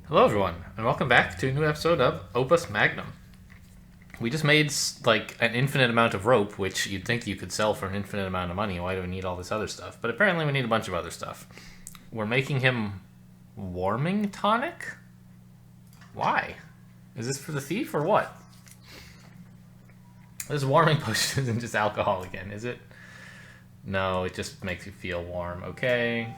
Hello everyone, and welcome back to a new episode of Opus Magnum. We just made, like, an infinite amount of rope, which you'd think you could sell for an infinite amount of money. Why do we need all this other stuff? But apparently we need a bunch of other stuff. We're making him warming tonic? Why? Is this for the thief or what? This warming potion isn't just alcohol again, is it? No, it just makes you feel warm. Okay.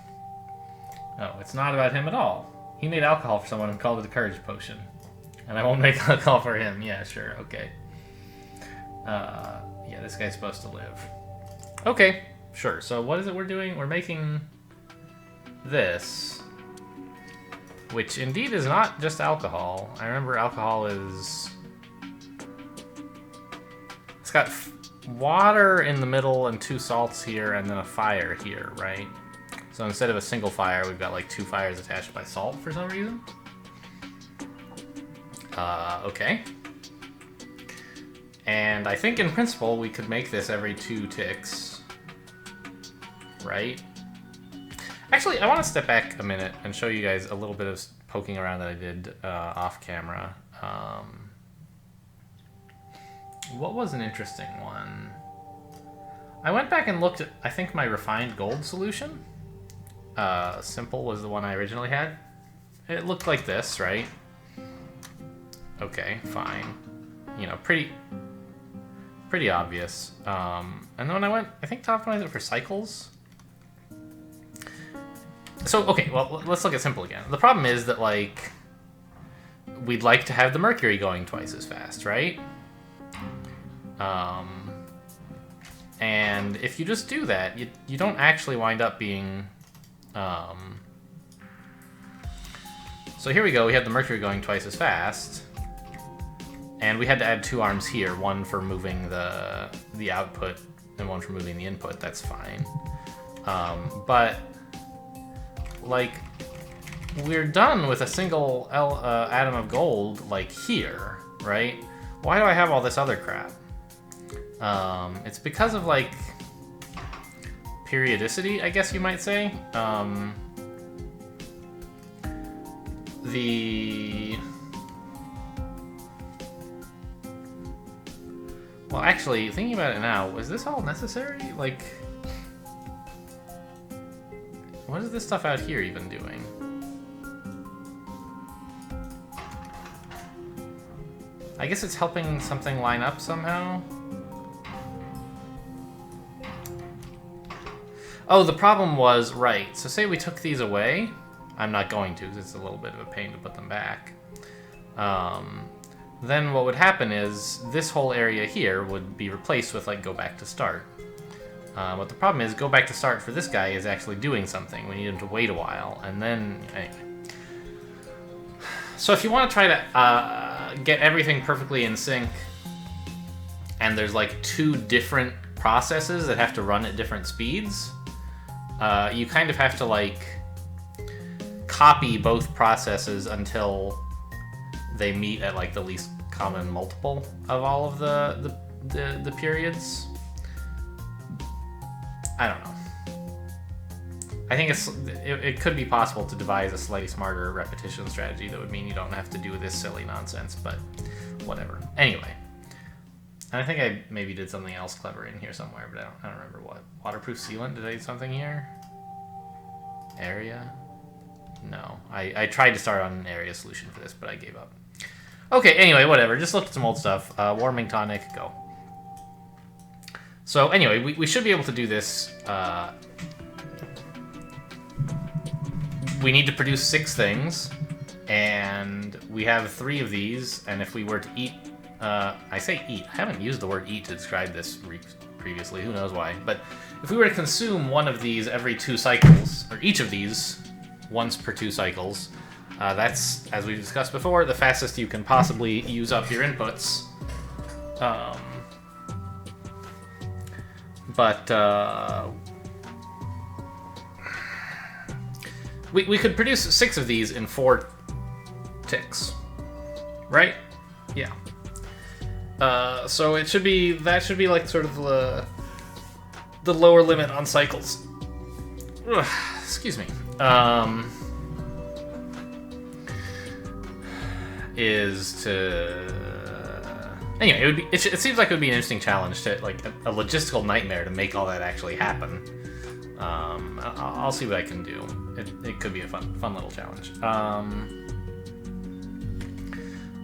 No, it's not about him at all. He made alcohol for someone and called it a courage potion. And I won't make alcohol for him. Yeah, sure, okay. Yeah, this guy's supposed to live. Okay, sure. So what is it we're doing? We're making this, which indeed is not just alcohol. I remember alcohol is... It's got water in the middle and 2 salts here and then a fire here, right? So instead of a single fire, we've got like 2 fires attached by salt for some reason. Okay. And I think in principle we could make this every 2 ticks. Right? Actually, I want to step back a minute and show you guys a little bit of poking around that I did off camera. What was an interesting one? I went back and looked at, I think, my refined gold solution. Simple was the one I originally had. It looked like this, right? Okay, fine. You know, pretty obvious. And then when I went, I think to optimize it for cycles. So, okay, well, let's look at simple again. The problem is that, like, we'd like to have the mercury going twice as fast, right? And if you just do that, you don't actually wind up being... So here we go, we had the mercury going twice as fast. And we had to add 2 arms here, one for moving the output and one for moving the input, that's fine. But, like, we're done with a single atom of gold, like, here, right? Why do I have all this other crap? It's because of, like... periodicity, I guess you might say. Well, actually, thinking about it now, was this all necessary? Like, what is this stuff out here even doing? I guess it's helping something line up somehow? Oh, the problem was, right, so say we took these away. I'm not going to, because it's a little bit of a pain to put them back. Then what would happen is this whole area here would be replaced with, like, go back to start. But the problem is, go back to start for this guy is actually doing something. We need him to wait a while, and then, anyway. So if you want to try to get everything perfectly in sync, and there's, like, 2 different processes that have to run at different speeds, you kind of have to, like, copy both processes until they meet at, like, the least common multiple of all of the periods. I don't know. I think it could be possible to devise a slightly smarter repetition strategy that would mean you don't have to do this silly nonsense, but whatever. Anyway. And I think I maybe did something else clever in here somewhere, but I don't remember what. Waterproof sealant? Did I do something here? Area? No. I tried to start on an area solution for this, but I gave up. Okay, anyway, whatever. Just looked at some old stuff. Warming tonic, go. So anyway, we should be able to do this. We need to produce 6 things, and we have 3 of these, and if we were to eat... I say eat. I haven't used the word eat to describe this previously. Who knows why. But if we were to consume one of these every 2 cycles, or each of these once per 2 cycles, that's, as we discussed before, the fastest you can possibly use up your inputs. We could produce 6 of these in 4 ticks, right? Yeah. So it should be, that should be like sort of the lower limit on cycles. Ugh, excuse me. is to... Anyway, it seems like it would be an interesting challenge, to like a logistical nightmare to make all that actually happen. I'll see what I can do. It could be a fun little challenge.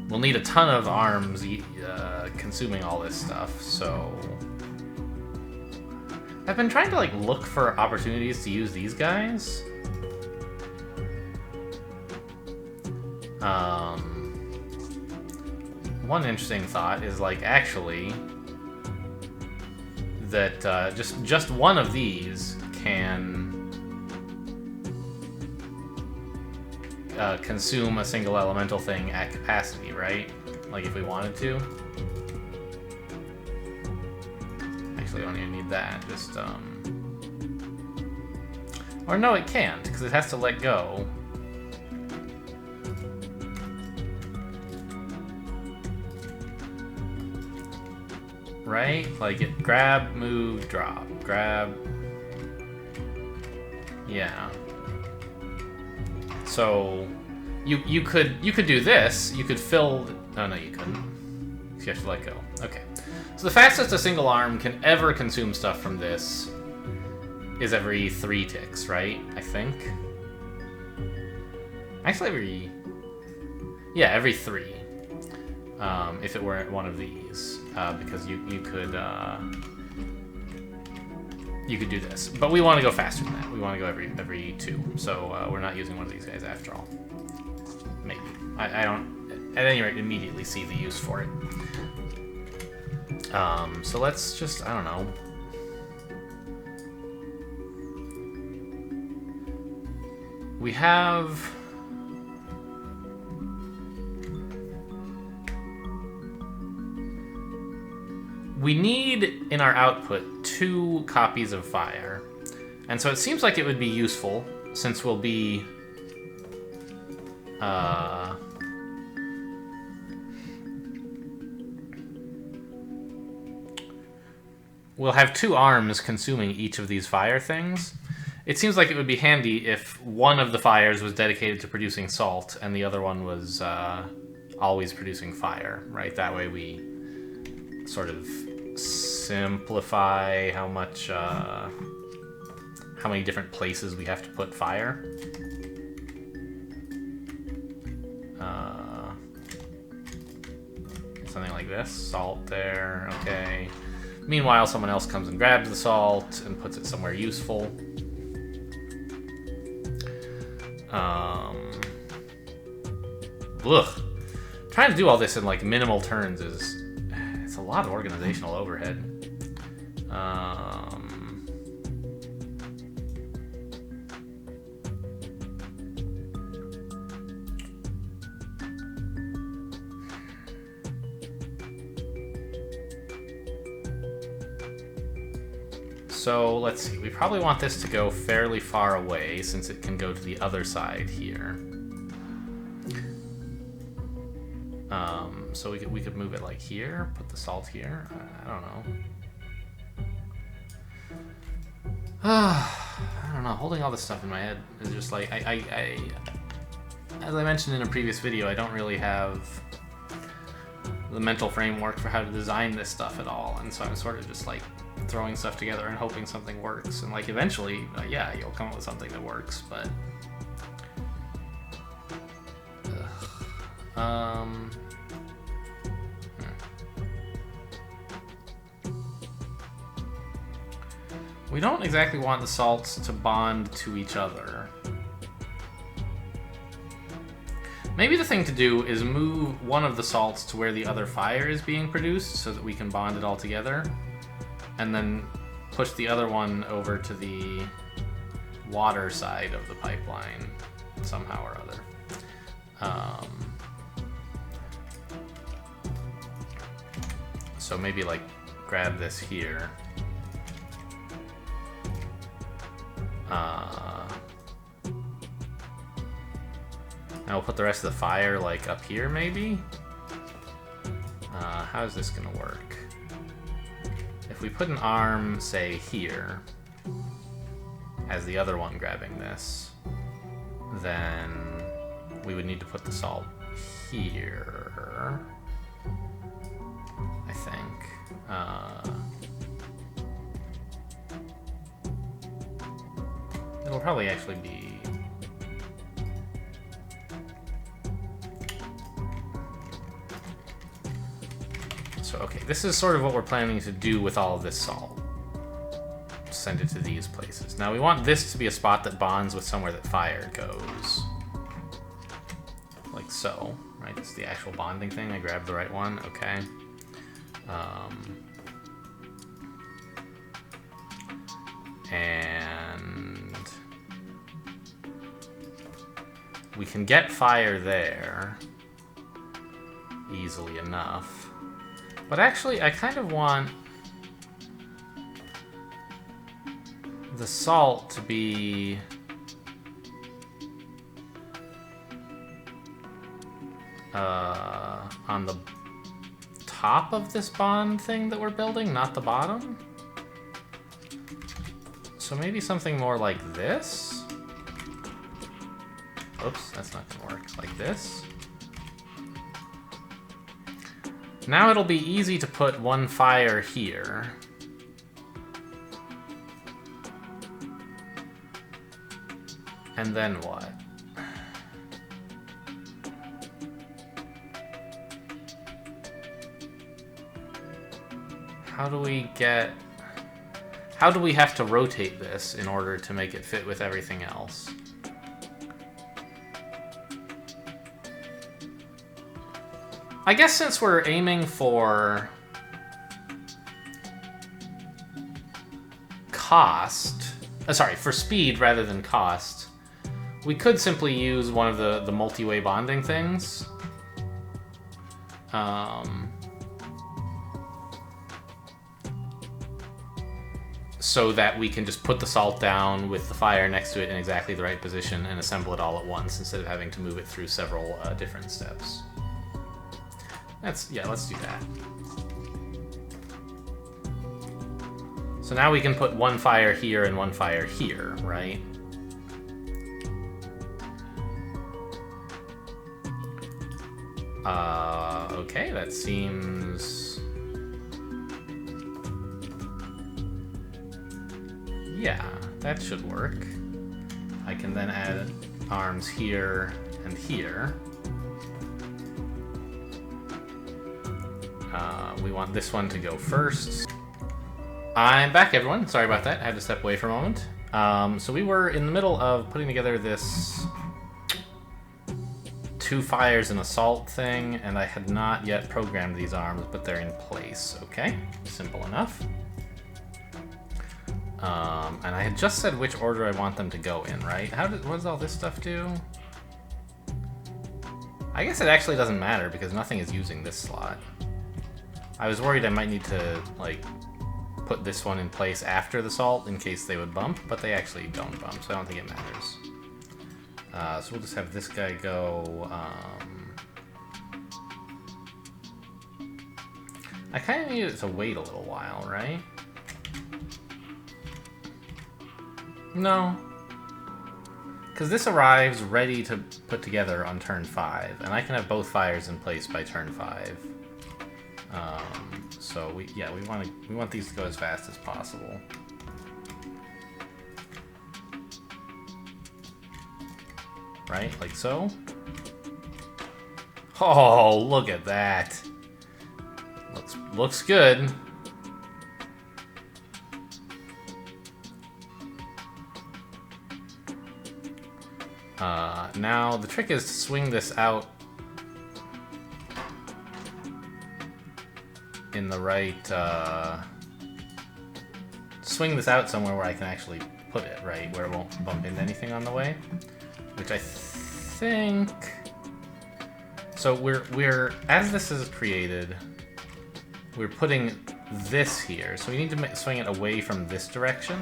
We'll need a ton of arms consuming all this stuff, so... I've been trying to like look for opportunities to use these guys. One interesting thought is like actually that just one of these can consume a single elemental thing at capacity, right? Like if we wanted to. Actually, we don't even need that. Just or no, it can't because it has to let go. Right? Like it grab, move, drop, grab. Yeah. So you could do this. You could fill. Oh no, you couldn't. You have to let go. Okay. So the fastest a single arm can ever consume stuff from this is every 3 ticks, right? I think. Actually, every 3. If it were one of these, because you could do this, but we want to go faster than that. We want to go every 2, so we're not using one of these guys after all. Maybe I don't, at any rate, immediately see the use for it. So let's just, I don't know. We have. We need, in our output, 2 copies of fire. And so it seems like it would be useful, since we'll be... we'll have 2 arms consuming each of these fire things. It seems like it would be handy if one of the fires was dedicated to producing salt, and the other one was always producing fire, right? That way we sort of simplify how many different places we have to put fire. Something like this, salt there, okay. Meanwhile, someone else comes and grabs the salt and puts it somewhere useful. Trying to do all this in like minimal turns is... It's a lot of organizational overhead. So let's see. We probably want this to go fairly far away since it can go to the other side here. So we could move it like here, put the salt here. I don't know. I don't know. Holding all this stuff in my head is just like as I mentioned in a previous video, I don't really have the mental framework for how to design this stuff at all, and so I'm sort of just like throwing stuff together and hoping something works. And like eventually, yeah, you'll come up with something that works, but. We don't exactly want the salts to bond to each other. Maybe the thing to do is move one of the salts to where the other fire is being produced so that we can bond it all together. And then push the other one over to the water side of the pipeline somehow or other. So maybe like grab this here. Now we'll put the rest of the fire like up here maybe? How is this gonna work? If we put an arm, say, here, as the other one grabbing this, then we would need to put the salt here, I think. It'll probably actually be... So, okay, this is sort of what we're planning to do with all of this salt. Send it to these places. Now we want this to be a spot that bonds with somewhere that fire goes. Like so, right? It's the actual bonding thing. I grabbed the right one, okay. And we can get fire there easily enough. But actually, I kind of want the salt to be on the top of this bond thing that we're building, not the bottom. So maybe something more like this. Oops, that's not gonna work. Like this. Now it'll be easy to put one fire here. And then what? How do we have to rotate this in order to make it fit with everything else? I guess since we're aiming for for speed rather than cost, we could simply use one of the multi-way bonding things. So that we can just put the salt down with the fire next to it in exactly the right position and assemble it all at once instead of having to move it through several different steps. Yeah, let's do that. So now we can put one fire here and one fire here, right? Okay, that seems... Yeah, that should work. I can then add arms here and here. We want this one to go first. I'm back, everyone. Sorry about that. I had to step away for a moment. So we were in the middle of putting together this 2 fires and a salt thing, and I had not yet programmed these arms, but they're in place. Okay, simple enough. And I had just said which order I want them to go in, right? What does all this stuff do? I guess it actually doesn't matter because nothing is using this slot. I was worried I might need to, like, put this one in place after the salt in case they would bump, but they actually don't bump, so I don't think it matters. So we'll just have this guy go... I kind of need it to wait a little while, right? No. Because this arrives ready to put together on turn 5, and I can have both fires in place by turn 5. So we want these to go as fast as possible. Right, like so. Oh, look at that! Looks good. Now the trick is to swing this out in the right, swing this out somewhere where I can actually put it, right? Where it won't bump into anything on the way. Which I think... So we're as this is created, we're putting this here. So we need to swing it away from this direction.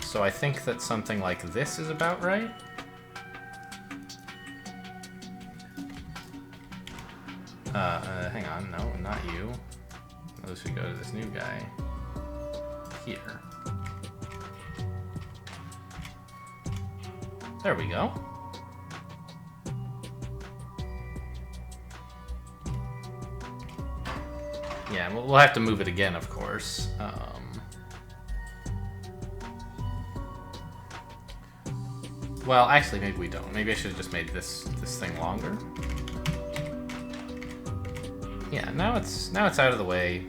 So I think that something like this is about right. Hang on, no, not you. Those should go to this new guy. Here. There we go. Yeah, we'll have to move it again, of course. Well, actually, maybe we don't. Maybe I should have just made this thing longer. Yeah, now it's out of the way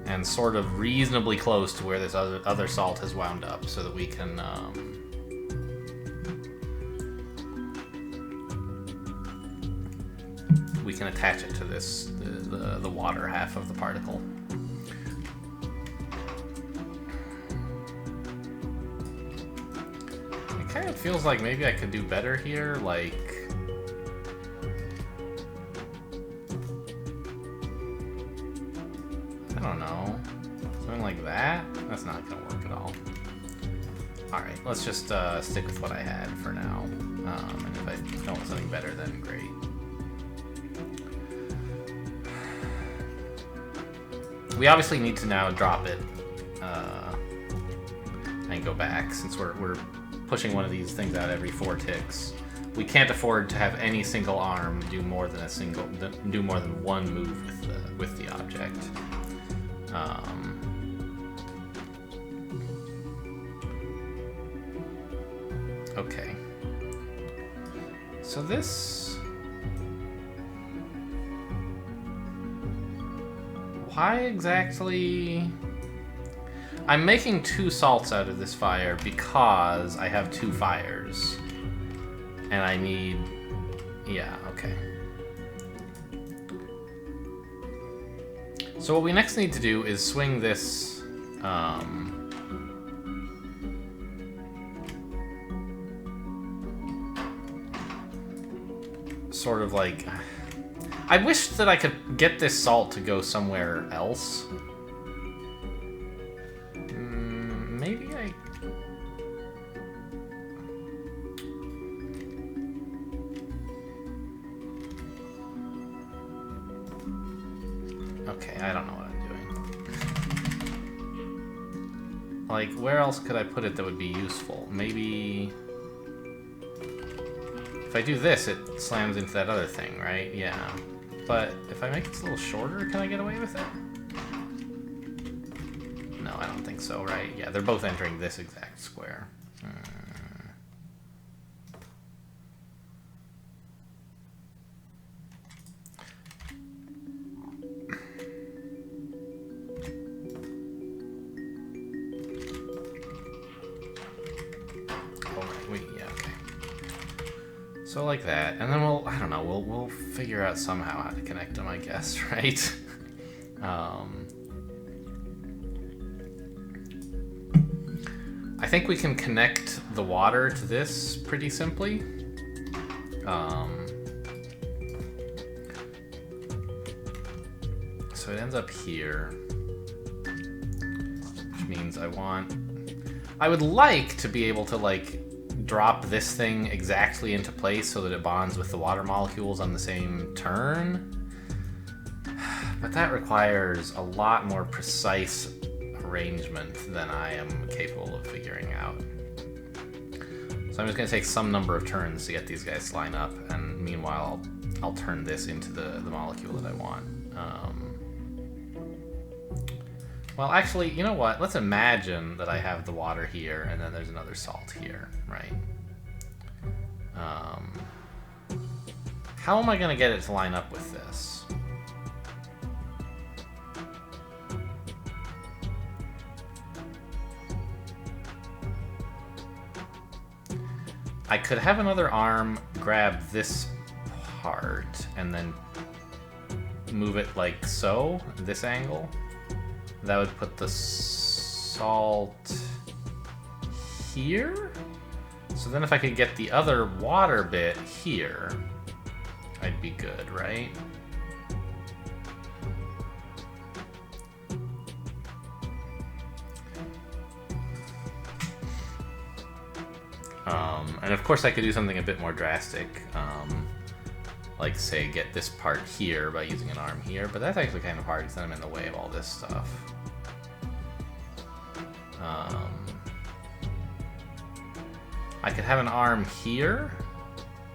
and sort of reasonably close to where this other salt has wound up, so that we can attach it to this the water half of the particle. It kind of feels like maybe I could do better here, like I don't know, something like that. That's not gonna work at all. All right, let's just stick with what I had for now, and if I come up with something better, then great. We obviously need to now drop it and go back, since we're pushing one of these things out every 4 ticks. We can't afford to have any single arm do more than one move with the object. Okay. So this. Why exactly? I'm making 2 salts out of this fire because I have 2 fires. And I need... Yeah, okay. So what we next need to do is swing this... sort of like... I wish that I could get this salt to go somewhere else. Maybe I... Okay, I don't know what I'm doing. Like, where else could I put it that would be useful? Maybe... If I do this, it slams into that other thing, right? Yeah. But if I make it a little shorter, can I get away with it? No, I don't think so, right? Yeah, they're both entering this exact square. So like that, and then I don't know, we'll figure out somehow how to connect them, I guess, right? I think we can connect the water to this pretty simply. So it ends up here, which means I would like to be able to, like, drop this thing exactly into place so that it bonds with the water molecules on the same turn. But that requires a lot more precise arrangement than I am capable of figuring out. So I'm just going to take some number of turns to get these guys to line up, and meanwhile I'll turn this into the molecule that I want. Well, actually, you know what? Let's imagine that I have the water here, and then there's another salt here, right? How am I going to get it to line up with this? I could have another arm grab this part, and then move it like so, this angle. That would put the salt here. So then if I could get the other water bit here, I'd be good, right? And of course I could do something a bit more drastic. Like, say, get this part here by using an arm here, but that's actually kind of hard because then I'm in the way of all this stuff. I could have an arm here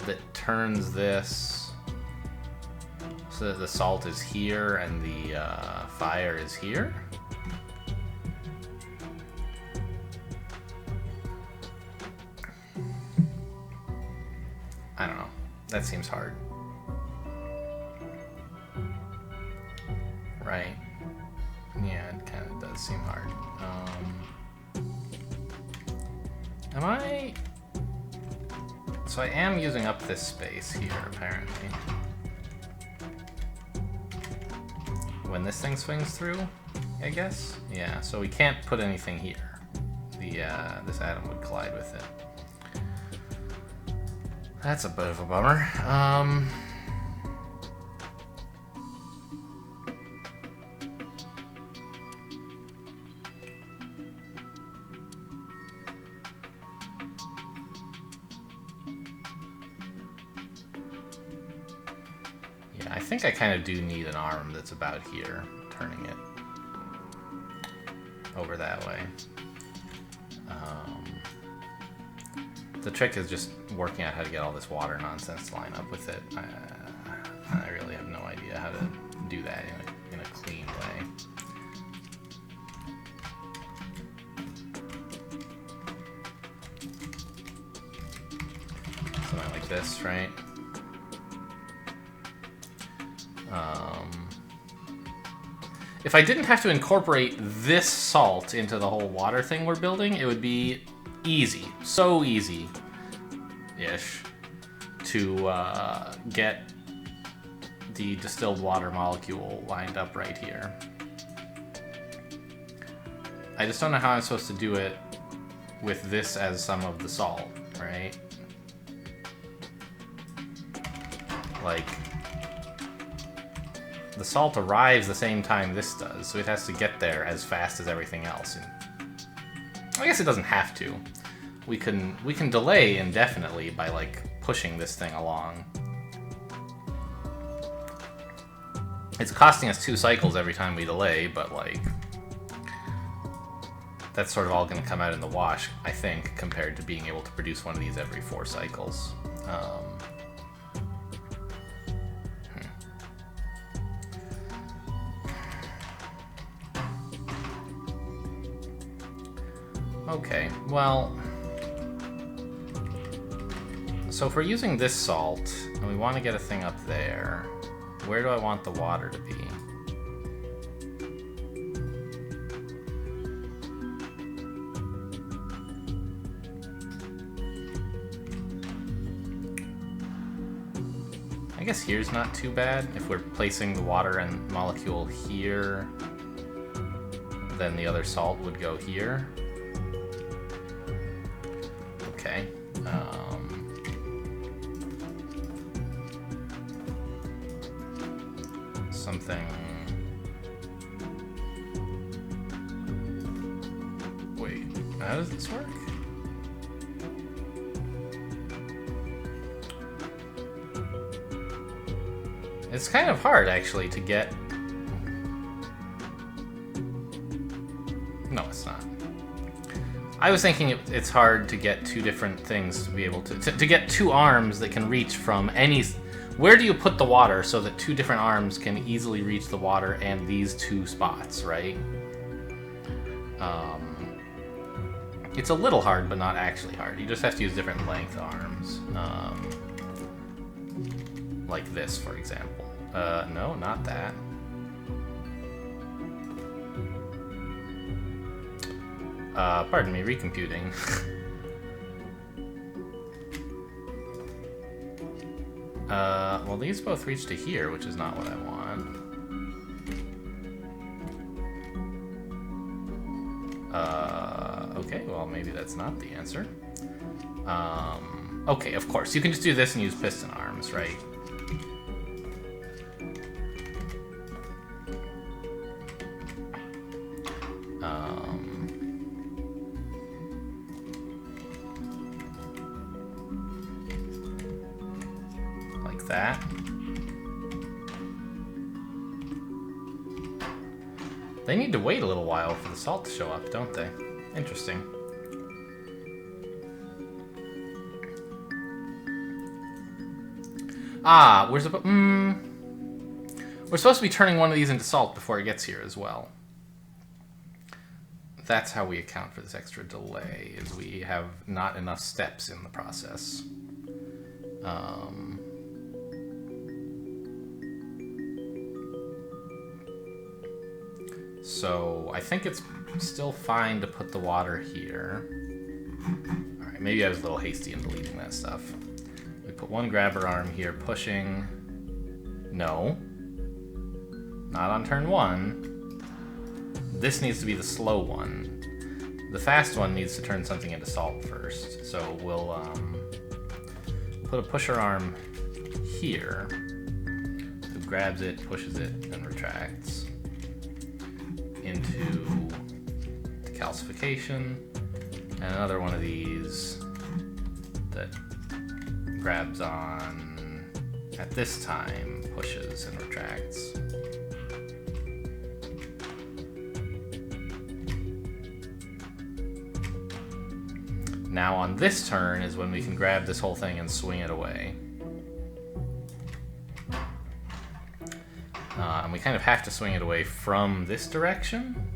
that turns this So the salt is here and the fire is here? I don't know. That seems hard. Right. Yeah, it kind of does seem hard. Am I... So I am using up this space here, apparently. When this thing swings through, I guess? Yeah, so we can't put anything here. This atom would collide with it. That's a bit of a bummer. Yeah, I think I kind of do need an arm that's about here, turning it over that way. The trick is just working out how to get all this water nonsense to line up with it. I really have no idea how to do that in a clean way. Something like this, right? If I didn't have to incorporate this salt into the whole water thing we're building, it would be easy, so easy-ish to get the distilled water molecule lined up right here. I just don't know how I'm supposed to do it with this as some of the salt, right? Like, the salt arrives the same time this does, so it has to get there as fast as everything else. And I guess it doesn't have to. We can delay indefinitely by like pushing this thing along. It's costing us 2 cycles every time we delay, but like that's sort of all going to come out in the wash, I think, compared to being able to produce one of these every 4 cycles. Okay, well, so if we're using this salt, and we want to get a thing up there, where do I want the water to be? I guess here's not too bad. If we're placing the water and molecule here, then the other salt would go here. Okay. Something... Wait, how does this work? It's kind of hard, actually, to get... No, it's not. I was thinking it's hard to get 2 different things to be able to get 2 arms that can reach from any... Where do you put the water so that 2 different arms can easily reach the water and these 2 spots, right? It's a little hard, but not actually hard. You just have to use different length arms. Like this, for example. No, not that. Pardon me, recomputing. Well, these both reach to here, which is not what I want. Okay, well, maybe that's not the answer. Okay, of course. You can just do this and use piston arms, right? Like that. They need to wait a little while for the salt to show up, don't they? Interesting. Ah, we're supposed... We're supposed to be turning one of these into salt before it gets here as well. That's how we account for this extra delay, is we have not enough steps in the process. So I think it's still fine to put the water here. Alright, maybe I was a little hasty in deleting that stuff. We put one grabber arm here, pushing... No. Not on turn 1. This needs to be the slow one. The fast one needs to turn something into salt first. So we'll put a pusher arm here. Who grabs it, pushes it, and retracts into decalcification. And another one of these that grabs on at this time, pushes and retracts. Now on this turn is when we can grab this whole thing and swing it away. And we kind of have to swing it away from this direction.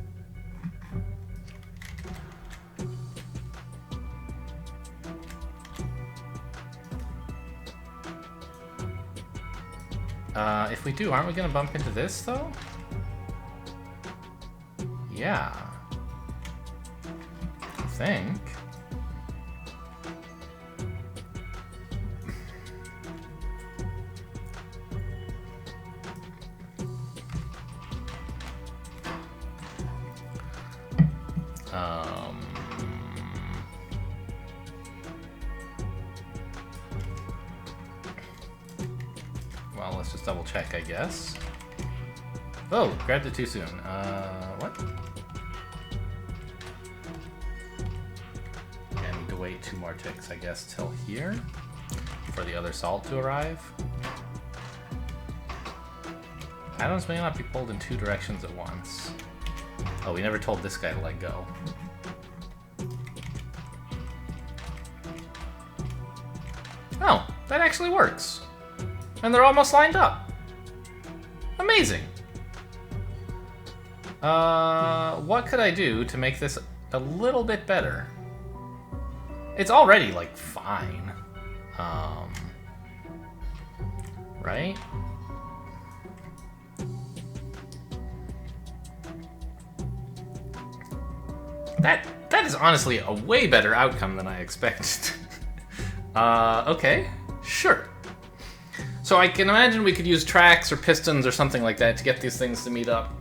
If we do, aren't we going to bump into this, though? Yeah. I think. Well, let's just double check, I guess. Oh, grabbed it too soon. What? Okay, I need to wait 2 more ticks, I guess, till here for the other salt to arrive. Atoms may not be pulled in 2 directions at once. Oh, we never told this guy to let go. Oh, that actually works. And they're almost lined up. Amazing. What could I do to make this a little bit better? It's already, like, fine. Right? That is honestly a way better outcome than I expected. Okay, sure. So I can imagine we could use tracks or pistons or something like that to get these things to meet up.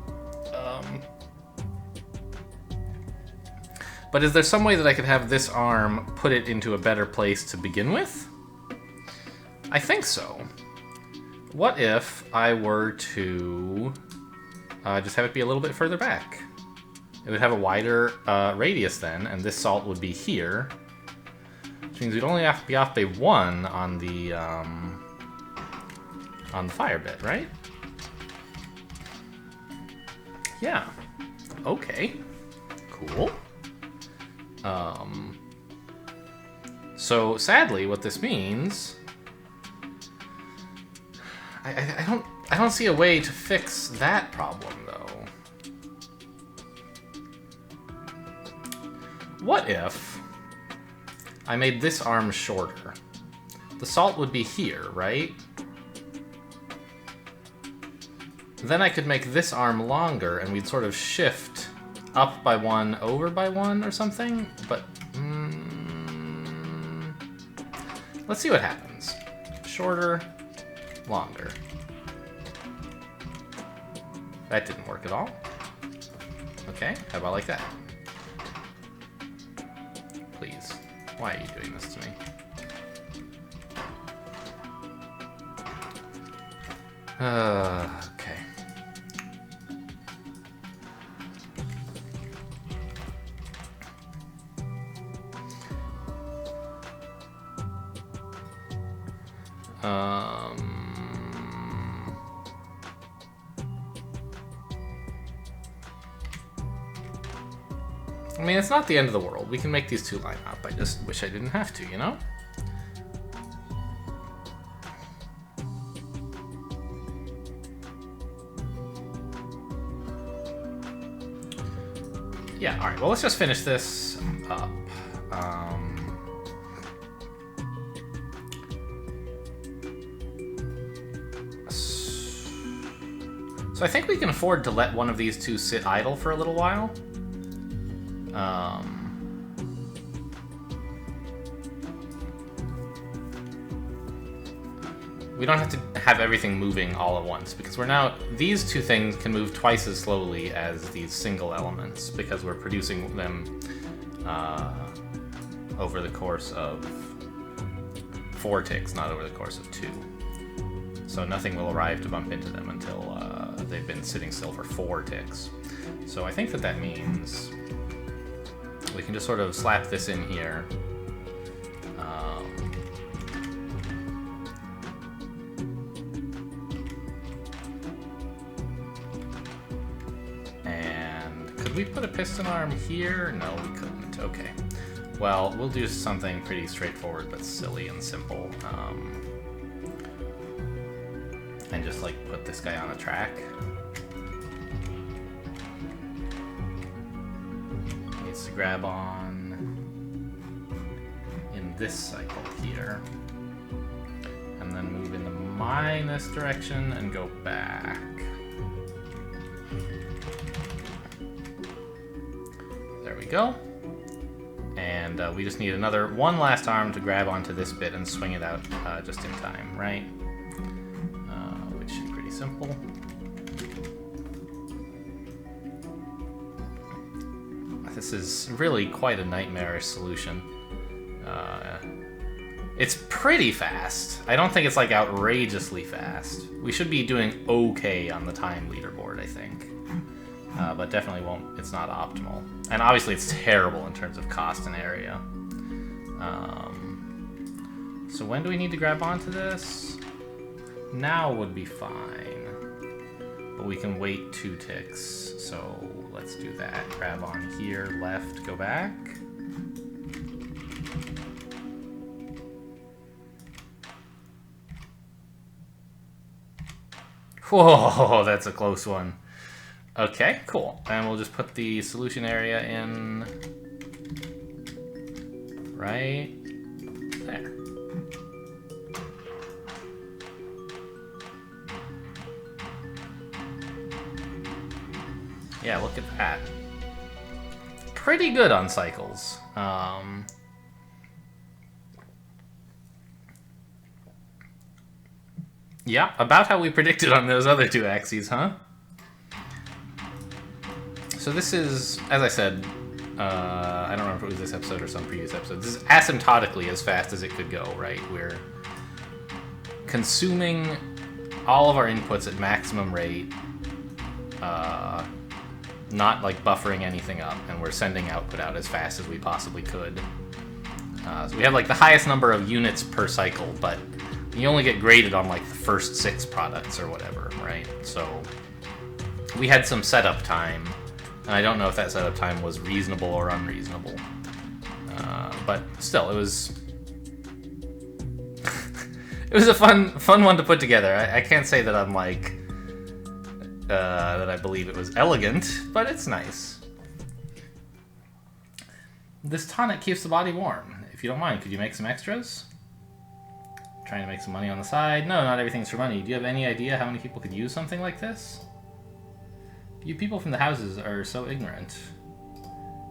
But is there some way that I could have this arm put it into a better place to begin with? I think so. What if I were to just have it be a little bit further back? It would have a wider radius then, and this salt would be here. Which means we'd only have to be off by 1 on the fire bit, right? Yeah. Okay. Cool. So sadly, what this means, I don't see a way to fix that problem though. What if I made this arm shorter? The salt would be here, right? Then I could make this arm longer and we'd sort of shift up by 1, over by 1 or something, but let's see what happens. Shorter, longer. That didn't work at all. Okay, how about like that? Please. Why are you doing this to me? Okay. I mean, it's not the end of the world. We can make these 2 line up. I just wish I didn't have to, you know? Yeah, alright, well, let's just finish this up. So I think we can afford to let one of these two sit idle for a little while. We don't have to have everything moving all at once, because we're now... These two things can move twice as slowly as these single elements, because we're producing them over the course of 4 ticks, not over the course of 2. So nothing will arrive to bump into them until they've been sitting still for 4 ticks. So I think that that means we can just sort of slap this in here. And could we put a piston arm here? No, we couldn't. Okay. Well, we'll do something pretty straightforward but silly and simple. And just like put this guy on a track. Needs to grab on in this cycle here. And then move in the minus direction and go back. There we go. And we just need one last arm to grab onto this bit and swing it out just in time, right? Which is pretty simple. This is really quite a nightmarish solution. It's pretty fast. I don't think it's like outrageously fast. We should be doing okay on the time leaderboard, I think. But definitely won't. It's not optimal. And obviously it's terrible in terms of cost and area. So when do we need to grab onto this? Now would be fine. But we can wait 2 ticks. So let's do that. Grab on here, left, go back. Whoa, that's a close one. Okay, cool. And we'll just put the solution area in right there. Yeah, look at that. Pretty good on cycles. Yeah, about how we predicted on those other 2 axes, huh? So this is, as I said, I don't remember if it was this episode or some previous episode, this is asymptotically as fast as it could go, right? We're consuming all of our inputs at maximum rate, not like buffering anything up, and we're sending output out as fast as we possibly could. So we have like the highest number of units per cycle, but you only get graded on like the first 6 products or whatever, right? So we had some setup time, and I don't know if that setup time was reasonable or unreasonable. But still, it was it was a fun one to put together. I can't say that I'm like that I believe it was elegant, but it's nice. This tonic keeps the body warm. If you don't mind, could you make some extras? Trying to make some money on the side? No, not everything's for money. Do you have any idea how many people could use something like this? You people from the houses are so ignorant.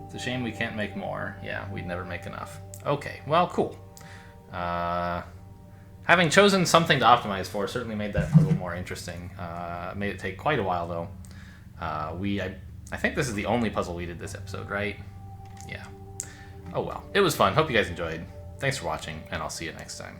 It's a shame we can't make more. Yeah, we'd never make enough. Okay, well, cool. Having chosen something to optimize for certainly made that puzzle more interesting. Made it take quite a while, though. I think this is the only puzzle we did this episode, right? Yeah. Oh well. It was fun. Hope you guys enjoyed. Thanks for watching, and I'll see you next time.